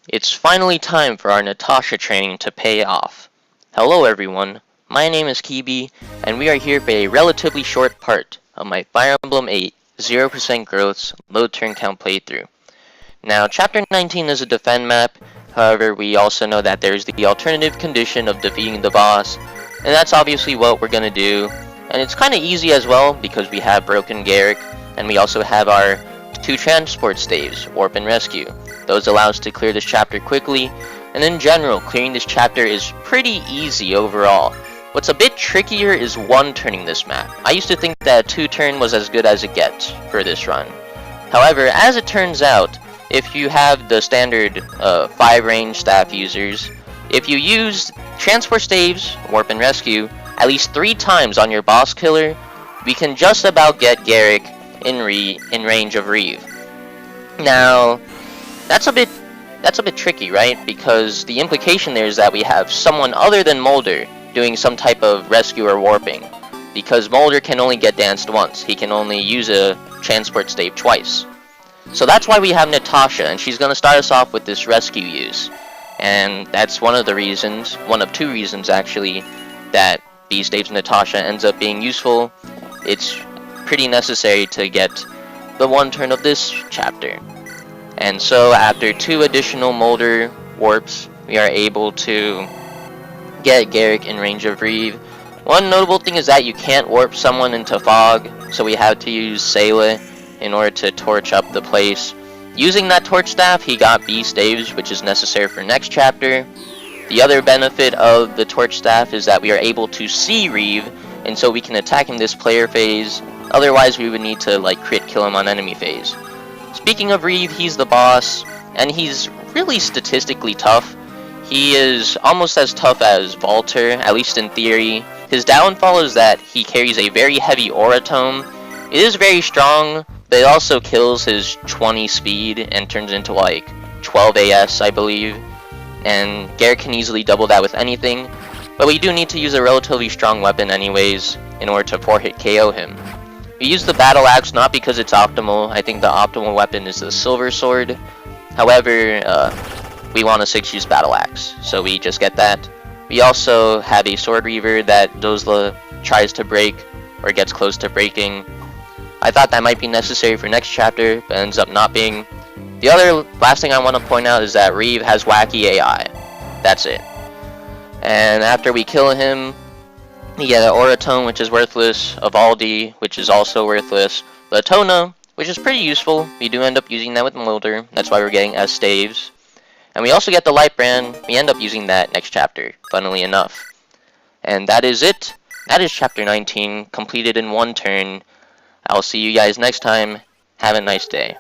It's finally time for our Natasha training to pay off. Hello everyone, my name is Kibi, and we are here for a relatively short part of my Fire Emblem 8 0% Growths low turn count playthrough. Now, Chapter 19 is a defend map, however we also know that there's the alternative condition of defeating the boss, and that's obviously what we're gonna do. And it's kinda easy as well, because we have Broken Gerik, and we also have our 2 transport staves, Warp and Rescue. Those allow us to clear this chapter quickly, and in general, clearing this chapter is pretty easy overall. What's a bit trickier is 1-turning this map. I used to think that 2-turn was as good as it gets for this run. However, as it turns out, if you have the standard 5 range staff users, if you use transport staves, Warp and Rescue, at least 3 times on your boss killer, we can just about get Gerik in range of Reeve. Now, that's a bit tricky, right? Because the implication there is that we have someone other than Molder doing some type of rescue or warping. Because Molder can only get danced once. He can only use a transport stave twice. So that's why we have Natasha, and she's going to start us off with this rescue use. And that's one of 2 reasons actually, that B Staves Natasha ends up being useful. It's pretty necessary to get the 1 turn of this chapter. And so after 2 additional Molder warps, we are able to get Gerik in range of Reeve. One notable thing is that you can't warp someone into fog, so we have to use Saleh in order to torch up the place. Using that torch staff, he got B Staves, which is necessary for next chapter. The other benefit of the torch staff is that we are able to see Reeve, and so we can attack in this player phase. Otherwise, we would need to crit kill him on enemy phase. Speaking of Reeve, he's the boss, and he's really statistically tough. He is almost as tough as Valter, at least in theory. His downfall is that he carries a very heavy aura tome. It is very strong, but it also kills his 20 speed and turns into 12 AS, I believe. And Gerik can easily double that with anything, but we do need to use a relatively strong weapon anyways in order to 4-hit KO him. We use the Battle Axe not because it's optimal. I think the optimal weapon is the Silver Sword. However, we want a 6-use Battle Axe, so we just get that. We also have a Sword Reaver that Dozla tries to break, or gets close to breaking. I thought that might be necessary for next chapter, but ends up not being. The other last thing I want to point out is that Reeve has wacky AI. That's it. And after we kill him, we get an Aura Tome, which is worthless, a Valdi, which is also worthless, Latona, which is pretty useful. We do end up using that with Molder, that's why we're getting S Staves. And we also get the Light Brand. We end up using that next chapter, funnily enough. And that is it. That is Chapter 19, completed in 1 turn. I'll see you guys next time. Have a nice day.